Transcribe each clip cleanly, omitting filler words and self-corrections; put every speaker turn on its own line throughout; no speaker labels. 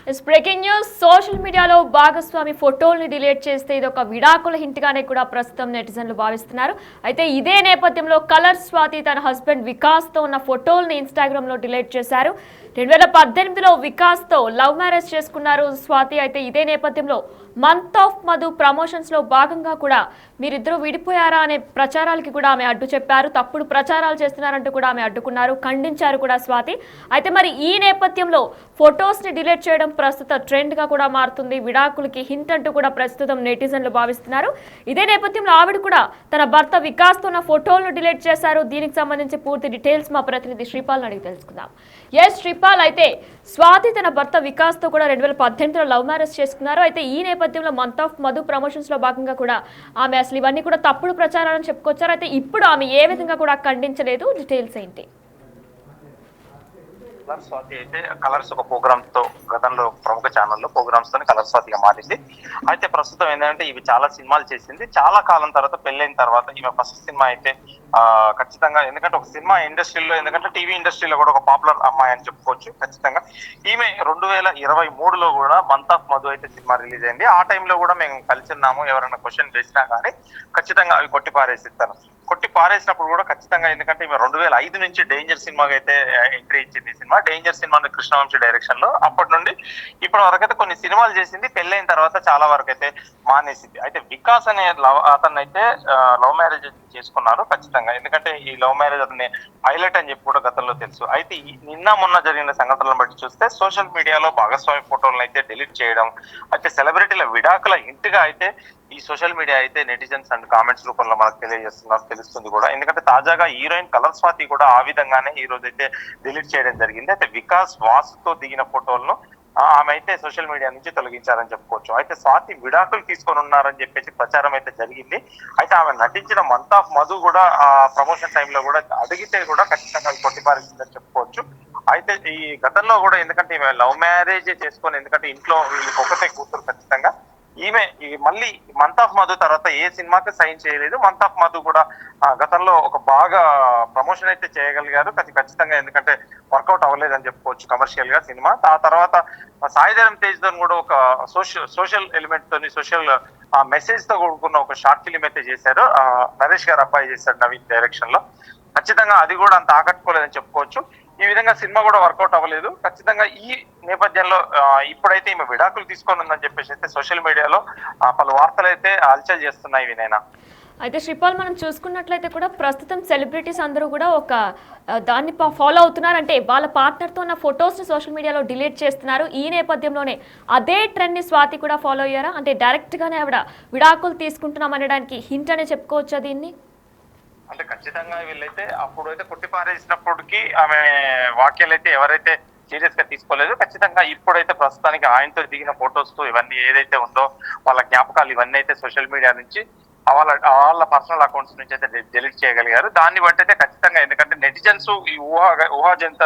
Breaking news. Social మీడియాలో భాగస్వామి ఫోటోల్ని delete చేస్తే ఇది ఒక విడాకుల హింట్ గానే కూడా ప్రస్తుతం నెటిజన్లు భావిస్తున్నారు. అయితే ఇదే నేపథ్యంలో కలర్ స్వాతి తన హస్బెండ్ వికాస్ తో ఉన్న ఫోటోల్ని ఇన్స్టాగ్రామ్ లో డిలీట్ చేశారు. 2018లో వికాస్ తో లవ్ మ్యారేజ్ చేసుకున్నారు స్వాతి. అయితే ఇదే నేపథ్యంలో మంత్ ఆఫ్ మధు ప్రమోషన్స్ లో భాగంగా కూడా మీరిద్దరూ విడిపోయారా అనే ప్రచారాలకి కూడా ఆమె అడ్డు చెప్పారు. తప్పుడు ప్రచారాలు చేస్తున్నారంటూ కూడా ఆమె అడ్డుకున్నారు, ఖండించారు కూడా స్వాతి. అయితే మరి ఈ నేపథ్యంలో ఫొటోస్ ని డిలీట్ చేయడం ప్రస్తుత ట్రెండ్ గా కూడా మారుతుంది. విడాకులకి హింట్ అంటూ కూడా ప్రస్తుతం నెటిజన్లు భావిస్తున్నారు. ఇదే నేపథ్యంలో ఆవిడ కూడా తన భర్త వికాస్ తో ఉన్న ఫోటోలను డిలీట్ చేశారు. దీనికి సంబంధించి పూర్తి డీటెయిల్స్ మా ప్రతినిధి శ్రీపాల్ అడిగి తెలుసుకుందాం. ఎస్ శ్రీపాల్, అయితే స్వాతి తన భర్త వికాస్ తో కూడా 2018లో లవ్ మ్యారేజ్ చేసుకున్నారు. అయితే ఈ నేపథ్యంలో మంత్ ఆఫ్ మధు ప్రమోషన్స్ లో భాగంగా కూడా ఆమె అసలు ఇవన్నీ కూడా తప్పుడు ప్రచారాలను చెప్పుకొచ్చారు. అయితే ఇప్పుడు ఆమె ఏ విధంగా కూడా ఖండించలేదు, డీటెయిల్స్ ఏంటి?
స్వాతి అయితే కలర్స్ ఒక ప్రోగ్రామ్స్ తో గతంలో ప్రముఖ ఛానల్లో ప్రోగ్రామ్స్ తో కలర్ స్వాతిగా మారింది. అయితే ప్రస్తుతం ఏంటంటే ఇవి చాలా సినిమాలు చేసింది. చాలా కాలం తర్వాత పెళ్ళైన తర్వాత ఈమె ఫస్ట్ సినిమా అయితే ఖచ్చితంగా, ఎందుకంటే ఒక సినిమా ఇండస్ట్రీలో, ఎందుకంటే టీవీ ఇండస్ట్రీలో కూడా ఒక పాపులర్ అమ్మాయి అని చెప్పుకోవచ్చు. ఖచ్చితంగా ఈమె 2023లో కూడా మంత్ ఆఫ్ మధు అయితే సినిమా రిలీజ్ అయింది. ఆ టైంలో కూడా మేము కలిసి ఉన్నాము. ఎవరైనా క్వశ్చన్ వేసినా కానీ ఖచ్చితంగా అవి కొట్టి పారేసిస్తాను. కొట్టి పారేసినప్పుడు కూడా ఖచ్చితంగా, ఎందుకంటే ఈమె 2005 నుంచి డేంజర్ సినిమాకి అయితే ఎంట్రీ ఇచ్చింది. Cinema danger cinema Krishna Vamsi direction లో. అప్పటి నుండి ఇప్పటి వరకు అయితే కొన్ని సినిమాలు చేసింది. పెళ్ళైన తర్వాత చాలా వరకు అయితే మానేసింది. అయితే వికాస్ అనే అతన్ని అయితే లవ్ మ్యారేజ్ చేసుకున్నారు ఖచ్చితంగా. ఎందుకంటే ఈ లవ్ మ్యారేజ్ అతన్ని హైలైట్ అని చెప్పి కూడా గతంలో తెలుసు. అయితే నిన్న మొన్న జరిగిన సంఘటనలను బట్టి చూస్తే సోషల్ మీడియాలో భాగస్వామి ఫోటోలను అయితే డిలీట్ చేయడం, అయితే సెలబ్రిటీల విడాకుల హింట్ గా అయితే ఈ సోషల్ మీడియా అయితే నెటిజన్స్ అండ్ కామెంట్స్ రూపంలో మనకు తెలియజేస్తున్నారు, తెలుస్తుంది కూడా. ఎందుకంటే తాజాగా హీరోయిన్ కలర్ స్వాతి కూడా ఆ విధంగానే ఈ రోజు అయితే డిలీట్ చేయడం జరిగింది. అయితే వికాస్ వాసుతో దిగిన ఫోటోలను ఆమె అయితే సోషల్ మీడియా నుంచి తొలగించారని చెప్పుకోవచ్చు. అయితే స్వాతి విడాకులు తీసుకొని ఉన్నారని చెప్పేసి ప్రచారం అయితే జరిగింది. అయితే ఆమె నటించిన మంత్ ఆఫ్ మధు కూడా ఆ ప్రమోషన్ టైంలో కూడా అడిగితే కూడా ఖచ్చితంగా కొట్టిపారేసిందని చెప్పుకోవచ్చు. అయితే ఈ గతంలో కూడా, ఎందుకంటే ఈమె లవ్ మ్యారేజ్ చేసుకొని, ఎందుకంటే ఇంట్లో వీళ్ళకి ఒకటే కూతురు ఖచ్చితంగా, ఈమె మళ్ళీ మంత్ ఆఫ్ మధు తర్వాత ఏ సినిమాకి సైన్ చేయలేదు. మంత్ ఆఫ్ మధు కూడా గతంలో ఒక బాగా ప్రమోషన్ అయితే చేయగలిగారు ఖచ్చితంగా, ఎందుకంటే వర్కౌట్ అవ్వలేదని చెప్పుకోవచ్చు కమర్షియల్ గా సినిమా. ఆ తర్వాత సాయిధరం తేజ్ తో కూడా ఒక సోషల్ ఎలిమెంట్ తోని, సోషల్ మెసేజ్ తో కూడుకున్న ఒక షార్ట్ ఫిలిం అయితే చేశారు. నరేష్ గారు అబ్బాయి చేశారు నవీన్ డైరెక్షన్ లో. ఖచ్చితంగా అది కూడా అంత ఆకట్టుకోలేదని చెప్పుకోవచ్చు. ఈ విధంగా సినిమా కూడా వర్కౌట్ అవ్వలేదు. ఖచ్చితంగా ఈ నేపథ్యంలో ఇప్పుడైతే ఈమె విడాకులు తీసుకొని ఉందని చెప్పేసి అయితే సోషల్ మీడియాలో పలు వార్తలు అయితే హల్చల్ చేస్తున్నాయి వినైనా.
అయితే శ్రీపాల్, మనం చూసుకున్నట్లయితే కూడా ప్రస్తుతం సెలబ్రిటీస్ అందరూ కూడా ఒక దాన్ని ఫాలో అవుతున్నారు. అంటే వాళ్ళ పార్ట్నర్తో ఉన్న ఫొటోస్ని సోషల్ మీడియాలో డిలీట్ చేస్తున్నారు. ఈ నేపథ్యంలోనే అదే ట్రెండ్ని స్వాతి కూడా ఫాలో అయ్యారా? అంటే డైరెక్ట్గానే ఆవిడ విడాకులు తీసుకుంటున్నాం అనడానికి హింట్ అనే చెప్పుకోవచ్చా దీన్ని?
అంటే ఖచ్చితంగా వీళ్ళైతే అప్పుడు అయితే కొట్టిపారేసినప్పటికీ ఆమె వాక్యాలు అయితే ఎవరైతే సీరియస్ గా తీసుకోలేదు. ఖచ్చితంగా ఇప్పుడైతే ప్రస్తుతానికి ఆయనతో దిగిన ఫొటోస్ తో ఇవన్నీ ఏదైతే ఉందో వాళ్ళ జ్ఞాపకాలు ఇవన్నీ అయితే సోషల్ మీడియా నుంచి వాళ్ళ పర్సనల్ అకౌంట్స్ నుంచి అయితే డిలీట్ చేయగలిగారు. దాన్ని బట్టి అయితే ఖచ్చితంగా, ఎందుకంటే నెటిజన్స్ ఈ ఊహాజంత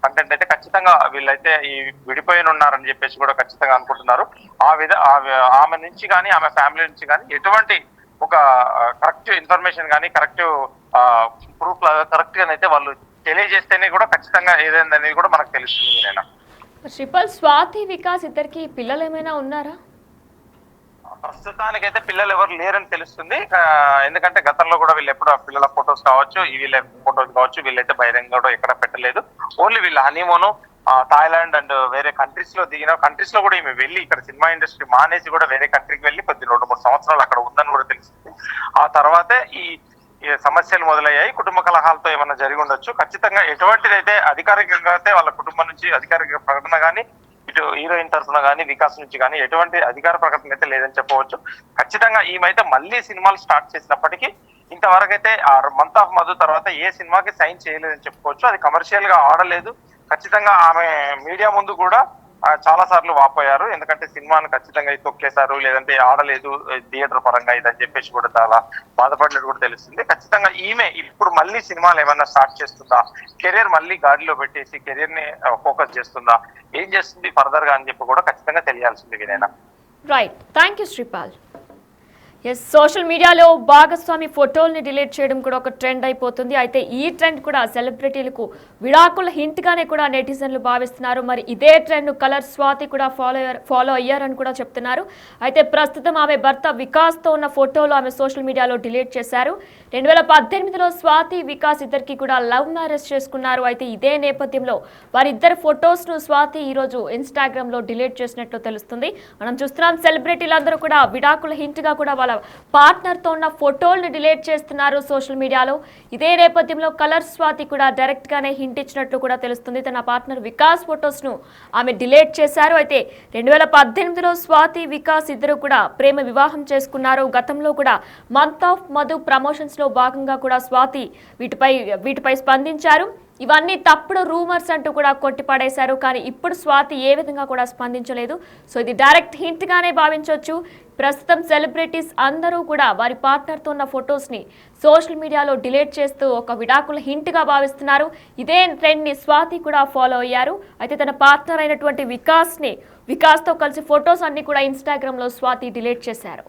కంటెంట్ అయితే ఖచ్చితంగా వీళ్ళైతే ఈ విడిపోయిన ఉన్నారని చెప్పేసి కూడా ఖచ్చితంగా అనుకుంటున్నారు. ఆమె నుంచి కానీ ఆమె ఫ్యామిలీ నుంచి కానీ ఎటువంటి ఒక కరెక్ట్ ఇన్ఫర్మేషన్ కానీ కరెక్ట్ ప్రూఫ్ కరెక్ట్ గానైతే వాళ్ళు తెలియజేస్తేనే కూడా ఖచ్చితంగా ఏదైందనేది కూడా మనకు తెలుస్తుంది. నేను
శ్రీపాల్, స్వాతి వికాస్ ఇద్దరికి పిల్లలు ఏమైనా ఉన్నారా?
ప్రస్తుతానికైతే పిల్లలు ఎవరు లేరని తెలుస్తుంది. ఎందుకంటే గతంలో కూడా వీళ్ళు ఎప్పుడు పిల్లల ఫొటోస్ కావచ్చు, వీళ్ళ ఫొటోస్ కావచ్చు, వీళ్ళైతే బహిరంగ కూడా ఎక్కడ పెట్టలేదు. ఓన్లీ వీళ్ళ హనీమూను థాయిలాండ్ అండ్ వేరే కంట్రీస్ లో దిగిన కంట్రీస్ లో కూడా ఈమె వెళ్ళి ఇక్కడ సినిమా ఇండస్ట్రీ మానేసి కూడా వేరే కంట్రీకి వెళ్ళి 2-3 సంవత్సరాలు అక్కడ ఉందని కూడా తెలిసింది. ఆ తర్వాతే ఈ సమస్యలు మొదలయ్యాయి. కుటుంబ కలహాలతో ఏమన్నా జరిగి ఉండొచ్చు. ఖచ్చితంగా ఎటువంటిదైతే అధికారికంగా అయితే వాళ్ళ కుటుంబం నుంచి అధికారిక ప్రకటన కానీ, ఇటు హీరోయిన్ తరఫున కానీ వికాస్ నుంచి కానీ ఎటువంటి అధికార ప్రకటన అయితే లేదని చెప్పవచ్చు. ఖచ్చితంగా ఈమెయితే మళ్ళీ సినిమాలు స్టార్ట్ చేసినప్పటికీ ఇంతవరకు అయితే మంత్ ఆఫ్ మధు తర్వాత ఏ సినిమాకి సైన్ చేయలేదని చెప్పుకోవచ్చు. అది కమర్షియల్ గా ఆడలేదు. ఖచ్చితంగా ఆమె మీడియా ముందు కూడా చాలా సార్లు వాపోయారు. ఎందుకంటే సినిమాను ఖచ్చితంగా తొక్కేశారు, లేదంటే ఆడలేదు థియేటర్ పరంగా ఇదని చెప్పేసి కూడా చాలా బాధపడినట్టు కూడా తెలుస్తుంది. ఖచ్చితంగా ఈమె ఇప్పుడు మళ్ళీ సినిమాలు ఏమైనా స్టార్ట్ చేస్తుందా, కెరీర్ మళ్ళీ గాడిలో పెట్టేసి కెరీర్ ని ఫోకస్ చేస్తుందా, ఏం చేస్తుంది ఫర్దర్ గా అని చెప్పి కూడా ఖచ్చితంగా తెలియాల్సింది వినైనా.
Right, thank you Sripal. Yes, social మీడియాలో భాగస్వామి ఫోటోల్ని డిలీట్ చేయడం కూడా ఒక ట్రెండ్ అయిపోతుంది. అయితే ఈ ట్రెండ్ కూడా సెలబ్రిటీలకు విడాకుల హింట్ గానే కూడా నెటిజన్లు భావిస్తున్నారు. మరి ఇదే ట్రెండ్ కలర్ స్వాతి కూడా ఫాలో అయ్యారని కూడా చెప్తున్నారు. అయితే ప్రస్తుతం ఆమె భర్త వికాస్తో ఉన్న ఫోటోలు ఆమె సోషల్ మీడియాలో డిలీట్ చేశారు. 2018లో స్వాతి వికాస్ ఇద్దరికి కూడా లవ్ మ్యారేజ్ చేసుకున్నారు. అయితే ఇదే నేపథ్యంలో వారిద్దరు ఫొటోస్ను స్వాతి ఈరోజు ఇన్స్టాగ్రామ్లో డిలీట్ చేసినట్లు తెలుస్తుంది. మనం చూస్తున్నాం సెలబ్రిటీలందరూ కూడా విడాకుల హింట్గా కూడా వాళ్ళ పార్ట్నర్తో ఉన్న ఫోటోల్ని డిలీట్ చేస్తున్నారు సోషల్ మీడియాలో. ఇదే నేపథ్యంలో కలర్ స్వాతి కూడా డైరెక్ట్గానే హింట్ ఇచ్చినట్లు కూడా తెలుస్తుంది. తన పార్ట్నర్ వికాస్ ఫొటోస్ను ఆమె డిలీట్ చేశారు. అయితే 2018లో స్వాతి వికాస్ ఇద్దరు కూడా ప్రేమ వివాహం చేసుకున్నారు. గతంలో కూడా మంత్ ఆఫ్ మధు ప్రమోషన్స్ లో భాగంగా కూడా స్వాతి వీటిపై స్పందించారు. ఇవన్నీ తప్పుడు రూమర్స్ అంటూ కూడా కొట్టిపడేశారు. కానీ ఇప్పుడు స్వాతి ఏ విధంగా కూడా స్పందించలేదు. సో ఇది డైరెక్ట్ హింట్ గానే భావించవచ్చు. ప్రస్తుతం సెలబ్రిటీస్ అందరూ కూడా వారి పార్ట్నర్తో ఉన్న ఫొటోస్ని సోషల్ మీడియాలో డిలీట్ చేస్తూ ఒక విడాకుల హింట్గా భావిస్తున్నారు. ఇదే ట్రెండ్ని స్వాతి కూడా ఫాలో అయ్యారు. అయితే తన పార్ట్నర్ అయినటువంటి వికాస్తో కలిసి ఫొటోస్ అన్ని కూడా ఇన్స్టాగ్రామ్లో స్వాతి డిలీట్ చేశారు.